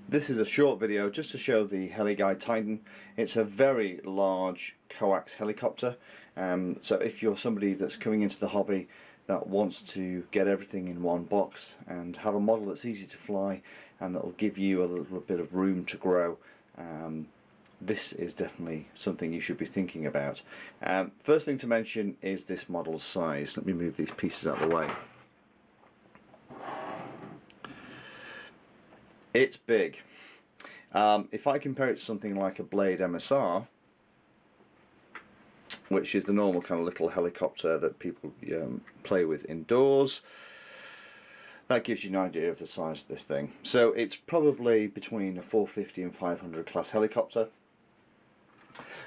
This is a short video just to show the Heliguy Titan. It's a very large coax helicopter, so if you're somebody that's coming into the hobby that wants to get everything in one box and have a model that's easy to fly and that will give you a little bit of room to grow, this is definitely something you should be thinking about. First thing to mention is this model's size. Let me move these pieces out of the way. It's big. If I compare it to something like a Blade MSR, which is the normal kind of little helicopter that people play with indoors, that gives you an idea of the size of this thing. So it's probably between a 450 and 500 class helicopter.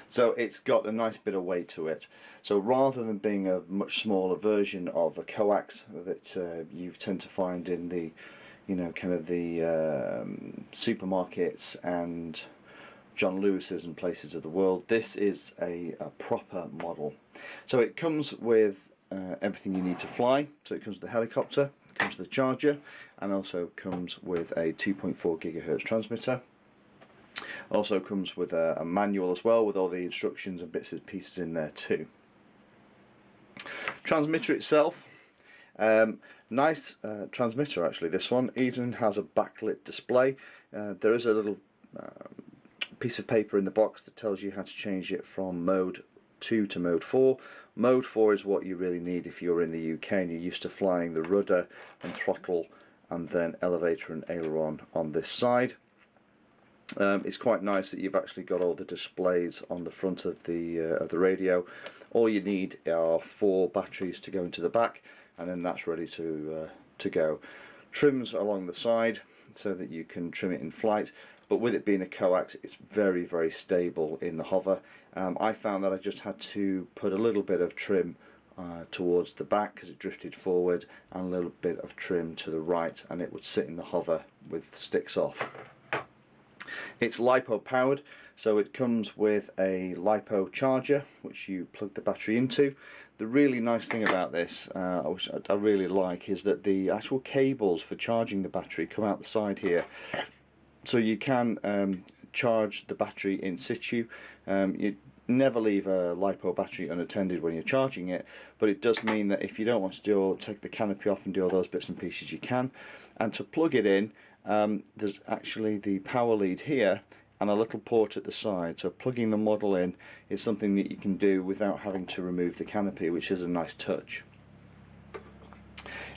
So it's got a nice bit of weight to it. So rather than being a much smaller version of a coax that you tend to find in the kind of the supermarkets and John Lewis's and places of the world, this is a proper model. So it comes with everything you need to fly. So it comes with the helicopter, it comes with the charger, and also comes with a 2.4 gigahertz transmitter. Also comes with a manual as well, with all the instructions and bits and pieces in there too. Transmitter itself, nice transmitter actually. This one even has a backlit display. There is a little piece of paper in the box that tells you how to change it from mode 2 to mode 4. Mode 4 is what you really need if you're in the UK and you're used to flying the rudder and throttle and then elevator and aileron on this side. It's quite nice that you've actually got all the displays on the front of the radio. All you need are 4 batteries to go into the back, and then that's ready to go. Trims along the side so that you can trim it in flight, but with it being a coax, it's very, very stable in the hover. I found that I just had to put a little bit of trim towards the back because it drifted forward, and a little bit of trim to the right, and it would sit in the hover with sticks off. It's Lipo powered, so it comes with a Lipo Charger which you plug the battery into. The really nice thing about this, which I really like, is that the actual cables for charging the battery come out the side here, so you can charge the battery in situ. You never leave a Lipo battery unattended when you're charging it, but it does mean that if you don't want to take the canopy off and do all those bits and pieces, you can. And to plug it in, there's actually the power lead here and a little port at the side, so plugging the model in is something that you can do without having to remove the canopy, which is a nice touch.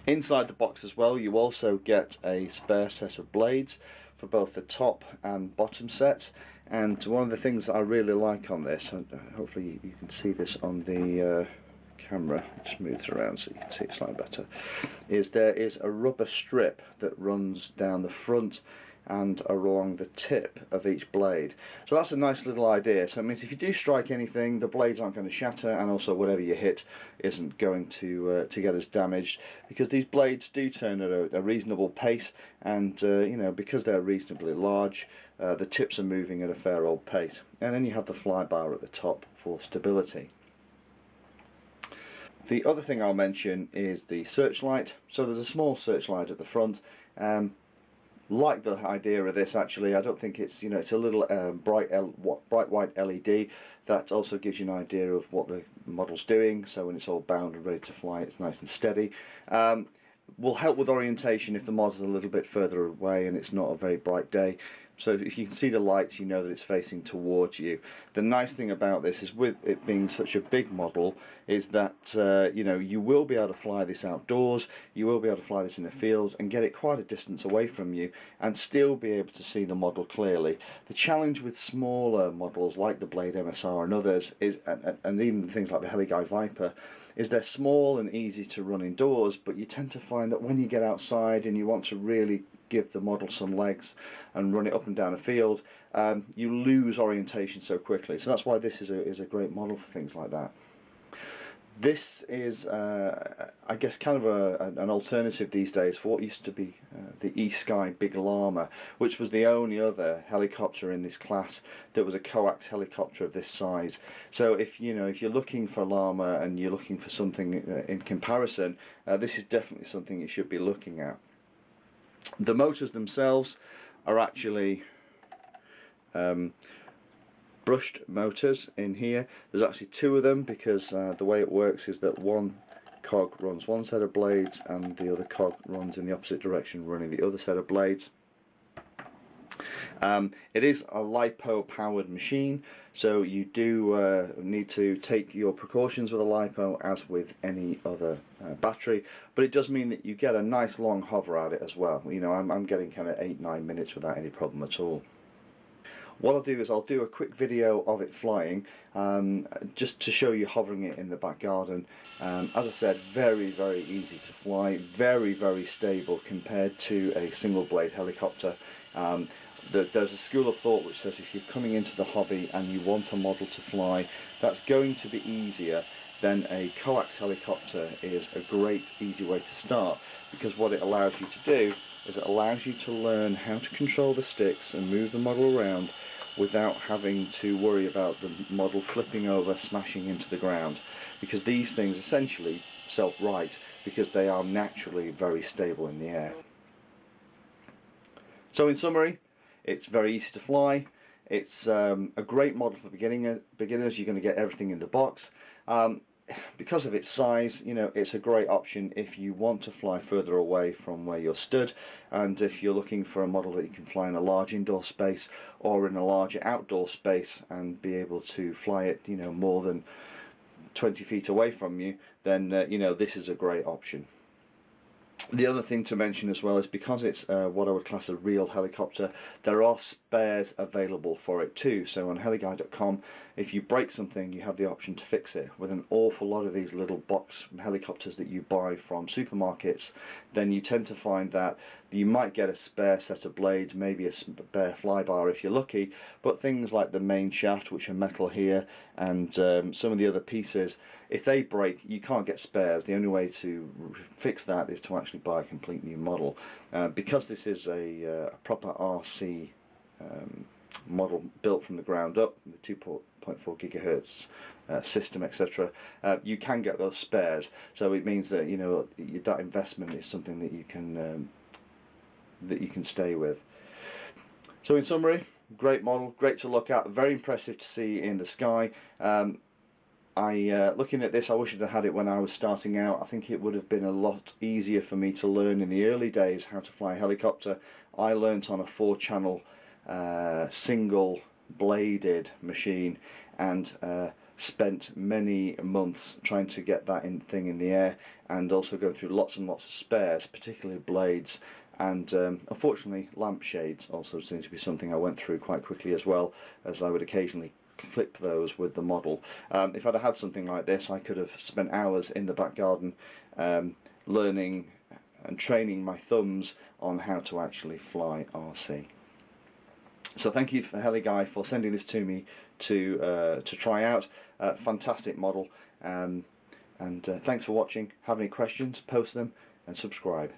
Inside the box as well, you also get a spare set of blades for both the top and bottom sets. And one of the things that I really like on this, and hopefully you can see this on the camera, just move it around so you can see it slightly better, is there is a rubber strip that runs down the front and along the tip of each blade. So that's a nice little idea. So it means if you do strike anything, the blades aren't going to shatter, and also whatever you hit isn't going to get as damaged, because these blades do turn at a reasonable pace, and because they're reasonably large, the tips are moving at a fair old pace. And then you have the flybar at the top for stability. The other thing I'll mention is the Searchlight. So there's a small Searchlight at the front. Like the idea of this, actually, I don't think it's it's a little bright white LED that also gives you an idea of what the model's doing. So when it's all bound and ready to fly, it's nice and steady. Will help with orientation if the model's a little bit further away and it's not a very bright day. So if you can see the lights, you know that it's facing towards you. The nice thing about this is, with it being such a big model, is that you will be able to fly this outdoors, you will be able to fly this in the fields and get it quite a distance away from you and still be able to see the model clearly. The challenge with smaller models like the Blade MSR and others is, and even things like the Heliguy Viper, is they're small and easy to run indoors, but you tend to find that when you get outside and you want to really give the model some legs and run it up and down a field, you lose orientation so quickly. So that's why this is a great model for things like that. This is, I guess, kind of an alternative these days for what used to be the eSky Big Llama, which was the only other helicopter in this class that was a coax helicopter of this size. So if you're looking for a Llama and you're looking for something in comparison, this is definitely something you should be looking at. The motors themselves are actually brushed motors in here. There's actually two of them, because the way it works is that one cog runs one set of blades and the other cog runs in the opposite direction, running the other set of blades. It is a LiPo powered machine, so you do need to take your precautions with a LiPo as with any other battery, but it does mean that you get a nice long hover at it as well. You know, I'm getting kind of 8-9 minutes without any problem at all. What I'll do is I'll do a quick video of it flying, just to show you hovering it in the back garden. As I said, very easy to fly, very stable compared to a single blade helicopter. There's a school of thought which says if you're coming into the hobby and you want a model to fly, that's going to be easier than a coax helicopter is a great easy way to start, because what it allows you to do is it allows you to learn how to control the sticks and move the model around without having to worry about the model flipping over, smashing into the ground, because these things essentially self-right because they are naturally very stable in the air. So in summary, it's very easy to fly. It's a great model for beginners. You're going to get everything in the box. Because of its size, you know, it's a great option if you want to fly further away from where you're stood, and if you're looking for a model that you can fly in a large indoor space or in a larger outdoor space and be able to fly it, you know, more than 20 feet away from you, then you know, this is a great option. The other thing to mention as well is because it's what I would class a real helicopter, there are spares available for it too. So on Heliguy.com, if you break something, you have the option to fix it. With an awful lot of these little box helicopters that you buy from supermarkets, then you tend to find that you might get a spare set of blades, maybe a spare flybar if you're lucky, but things like the main shaft, which are metal here, and some of the other pieces, if they break, you can't get spares. The only way to fix that is to actually buy a complete new model. Because this is a proper RC model built from the ground up, the 2.4 gigahertz system, etc., you can get those spares. So it means that, you know, that investment is something that you can stay with. So in summary, great model, great to look at, very impressive to see in the sky. Looking at this, I wish I'd had it when I was starting out. I think it would have been a lot easier for me to learn in the early days how to fly a helicopter. I learnt on a 4-channel single bladed machine, and spent many months trying to get that thing in the air, and also go through lots and lots of spares, particularly blades, and unfortunately lampshades also seem to be something I went through quite quickly as well, as I would occasionally clip those with the model. If I'd had something like this, I could have spent hours in the back garden learning and training my thumbs on how to actually fly RC. So thank you for Heliguy for sending this to me to try out. Fantastic model, and thanks for watching. Have any questions, post them and subscribe.